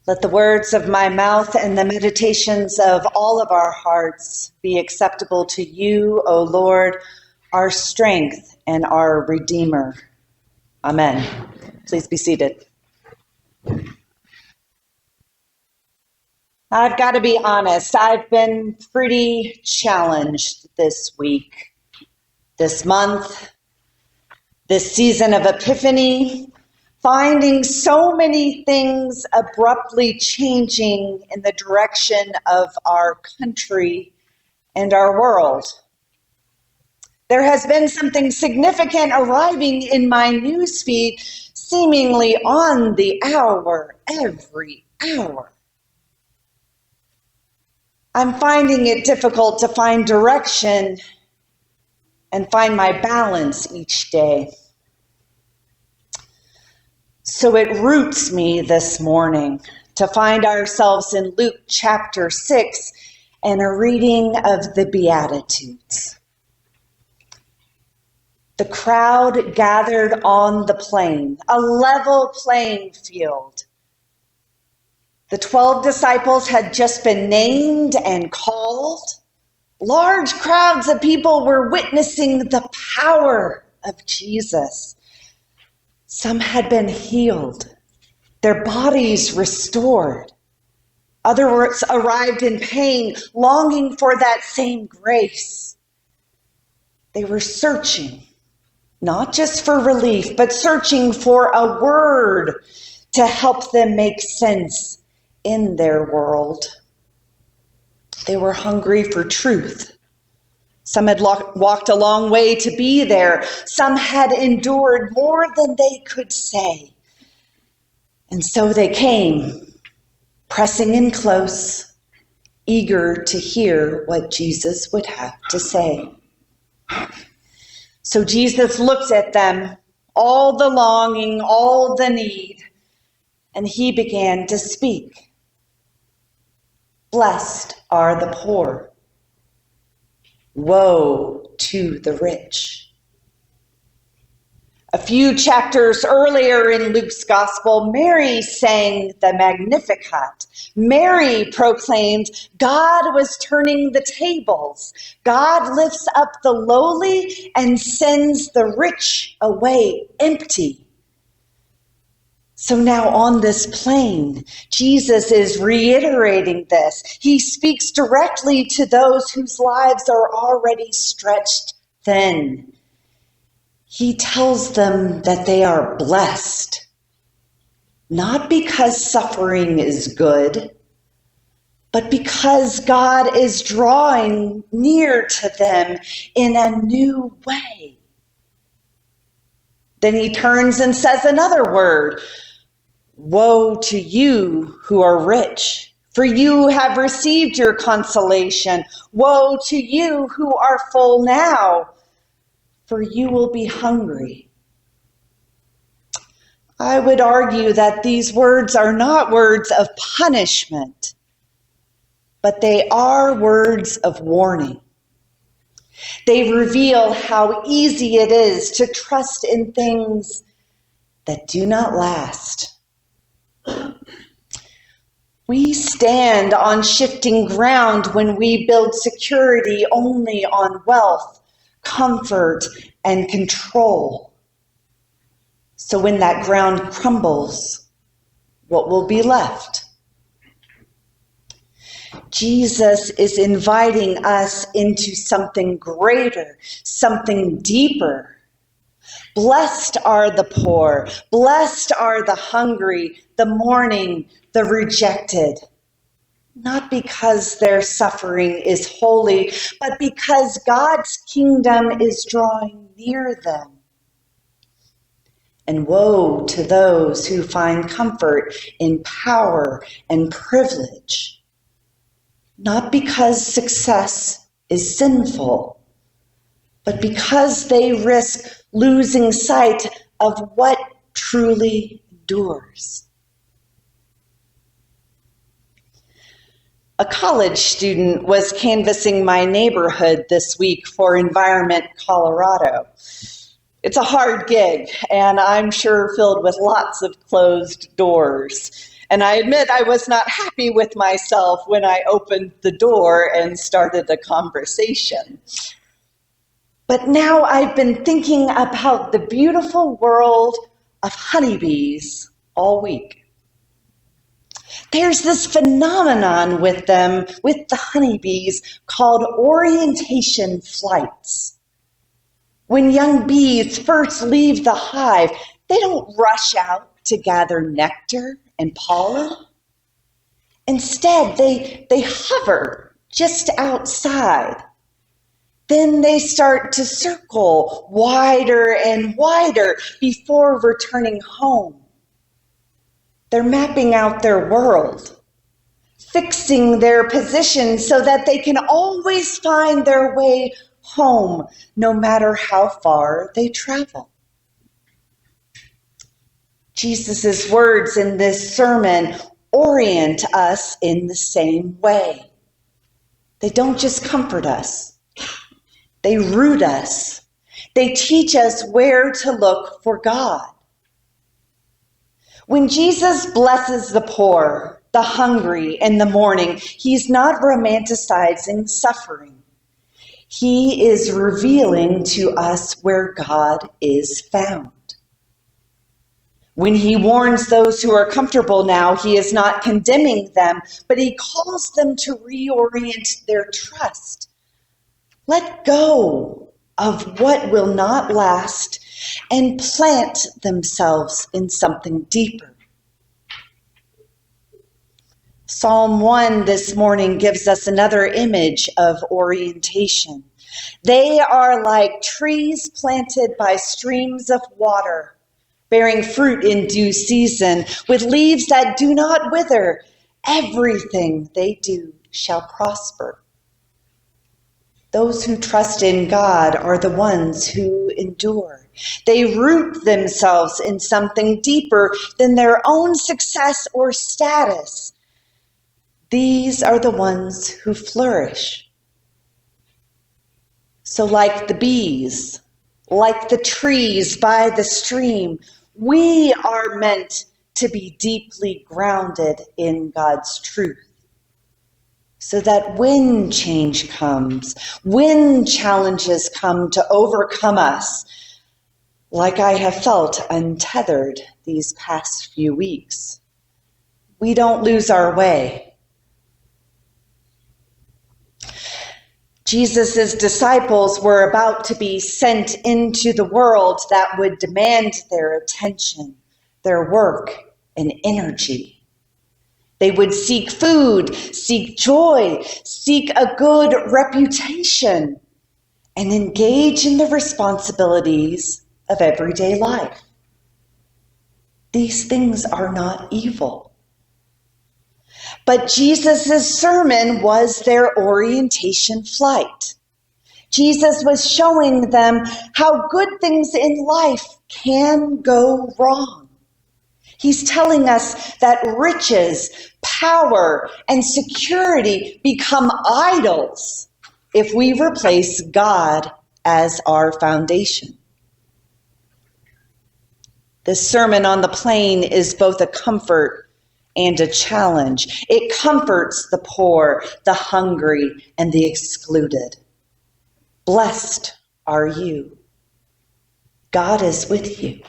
Let the words of my mouth and the meditations of all of our hearts be acceptable to you, O Lord, our strength and our Redeemer. Amen. Please be seated. I've got to be honest, I've been pretty challenged this week, this month, this season of Epiphany, finding so many things abruptly changing in the direction of our country and our world. There has been something significant arriving in my newsfeed, seemingly on the hour, every hour. I'm finding it difficult to find direction and find my balance each day. So it roots me this morning to find ourselves in Luke chapter 6 and a reading of the Beatitudes. The crowd gathered on the plain, a level playing field. The 12 disciples had just been named and called. Large crowds of people were witnessing the power of Jesus. Some had been healed, their bodies restored. Others arrived in pain, longing for that same grace. They were searching, not just for relief, but searching for a word to help them make sense in their world. They were hungry for truth. Some had walked a long way to be there. Some had endured more than they could say. And so they came, pressing in close, eager to hear what Jesus would have to say. So Jesus looked at them, all the longing, all the need, and he began to speak. Blessed are the poor. Woe to the rich. A few chapters earlier in Luke's gospel, Mary sang the Magnificat. Mary proclaimed God was turning the tables. God lifts up the lowly and sends the rich away empty. So now on this plain, Jesus is reiterating this. He speaks directly to those whose lives are already stretched thin. He tells them that they are blessed, not because suffering is good, but because God is drawing near to them in a new way. Then he turns and says another word. Woe to you who are rich, for you have received your consolation. Woe to you who are full now, for you will be hungry. I would argue that these words are not words of punishment, but they are words of warning. They reveal how easy it is to trust in things that do not last. We stand on shifting ground when we build security only on wealth, comfort, and control. So when that ground crumbles, what will be left? Jesus is inviting us into something greater, something deeper. Blessed are the poor, blessed are the hungry, the mourning, the rejected. Not because their suffering is holy, but because God's kingdom is drawing near them. And woe to those who find comfort in power and privilege. Not because success is sinful, but because they risk losing sight of what truly endures. A college student was canvassing my neighborhood this week for Environment Colorado. It's a hard gig, and I'm sure filled with lots of closed doors. And I admit I was not happy with myself when I opened the door and started a conversation. But now I've been thinking about the beautiful world of honeybees all week. There's this phenomenon with them, with the honeybees, called orientation flights. When young bees first leave the hive, they don't rush out to gather nectar and pollen. Instead, they hover just outside. Then they start to circle wider and wider before returning home. They're mapping out their world, fixing their position so that they can always find their way home, no matter how far they travel. Jesus' words in this sermon orient us in the same way. They don't just comfort us. They root us. They teach us where to look for God. When Jesus blesses the poor, the hungry in the morning, he's not romanticizing suffering. He is revealing to us where God is found. When he warns those who are comfortable now, he is not condemning them, but he calls them to reorient their trust. Let go of what will not last and plant themselves in something deeper. Psalm 1 this morning gives us another image of orientation. They are like trees planted by streams of water, bearing fruit in due season, with leaves that do not wither. Everything they do shall prosper. Those who trust in God are the ones who endure. They root themselves in something deeper than their own success or status. These are the ones who flourish. So like the bees, like the trees by the stream, we are meant to be deeply grounded in God's truth. So that when change comes, when challenges come to overcome us, like I have felt untethered these past few weeks, we don't lose our way. Jesus' disciples were about to be sent into the world that would demand their attention, their work, and energy. They would seek food, seek joy, seek a good reputation, and engage in the responsibilities of everyday life. These things are not evil. But Jesus' sermon was their orientation flight. Jesus was showing them how good things in life can go wrong. He's telling us that riches, power, and security become idols if we replace God as our foundation. This Sermon on the Plain is both a comfort and a challenge. It comforts the poor, the hungry, and the excluded. Blessed are you. God is with you.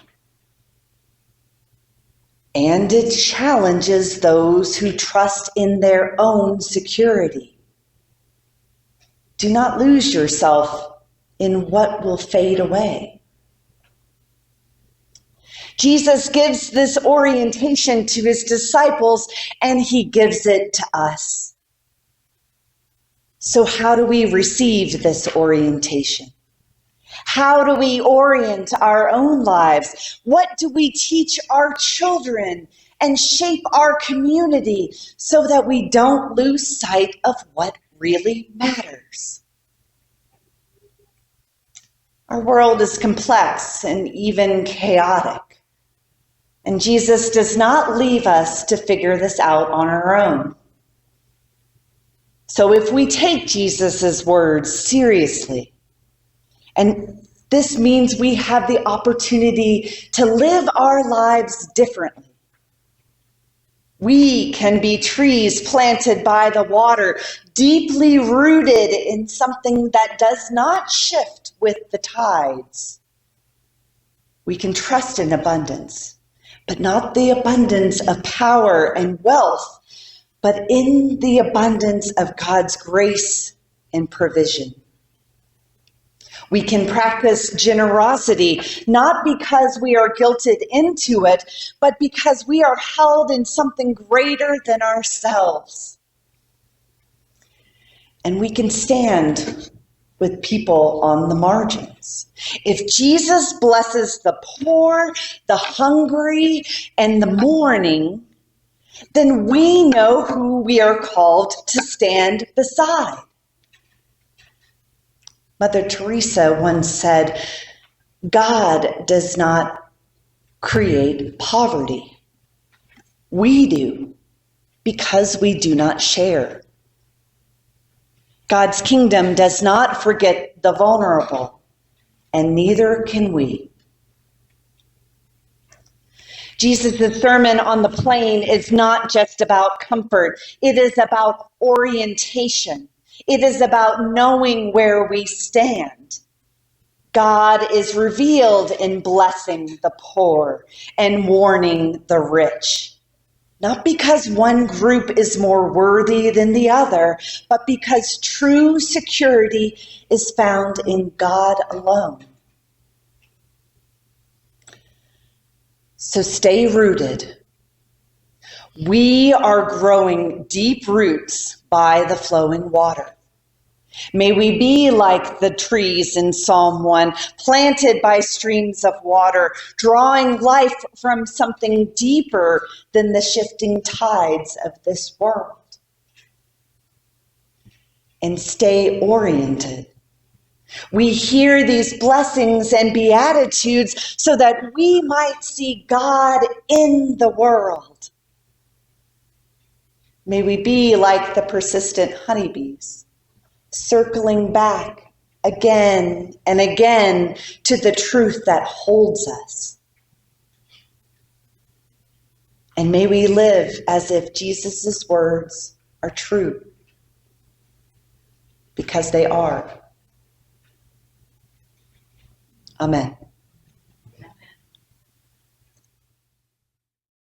And it challenges those who trust in their own security. Do not lose yourself in what will fade away. Jesus gives this orientation to his disciples, and he gives it to us. So how do we receive this orientation? How do we orient our own lives? What do we teach our children and shape our community so that we don't lose sight of what really matters? Our world is complex and even chaotic. And Jesus does not leave us to figure this out on our own. So if we take Jesus' words seriously, and this means we have the opportunity to live our lives differently. We can be trees planted by the water, deeply rooted in something that does not shift with the tides. We can trust in abundance, but not the abundance of power and wealth, but in the abundance of God's grace and provision. We can practice generosity, not because we are guilted into it, but because we are held in something greater than ourselves. And we can stand with people on the margins. If Jesus blesses the poor, the hungry, and the mourning, then we know who we are called to stand beside. Mother Teresa once said, God does not create poverty. We do, because we do not share. God's kingdom does not forget the vulnerable, and neither can we. Jesus' Sermon on the Plain is not just about comfort. It is about orientation. It is about knowing where we stand. God is revealed in blessing the poor and warning the rich. Not because one group is more worthy than the other, but because true security is found in God alone. So stay rooted. We are growing deep roots by the flowing water. May we be like the trees in Psalm 1, planted by streams of water, drawing life from something deeper than the shifting tides of this world. And stay oriented. We hear these blessings and beatitudes so that we might see God in the world. May we be like the persistent honeybees, circling back again and again to the truth that holds us. And may we live as if Jesus' words are true, because they are. Amen.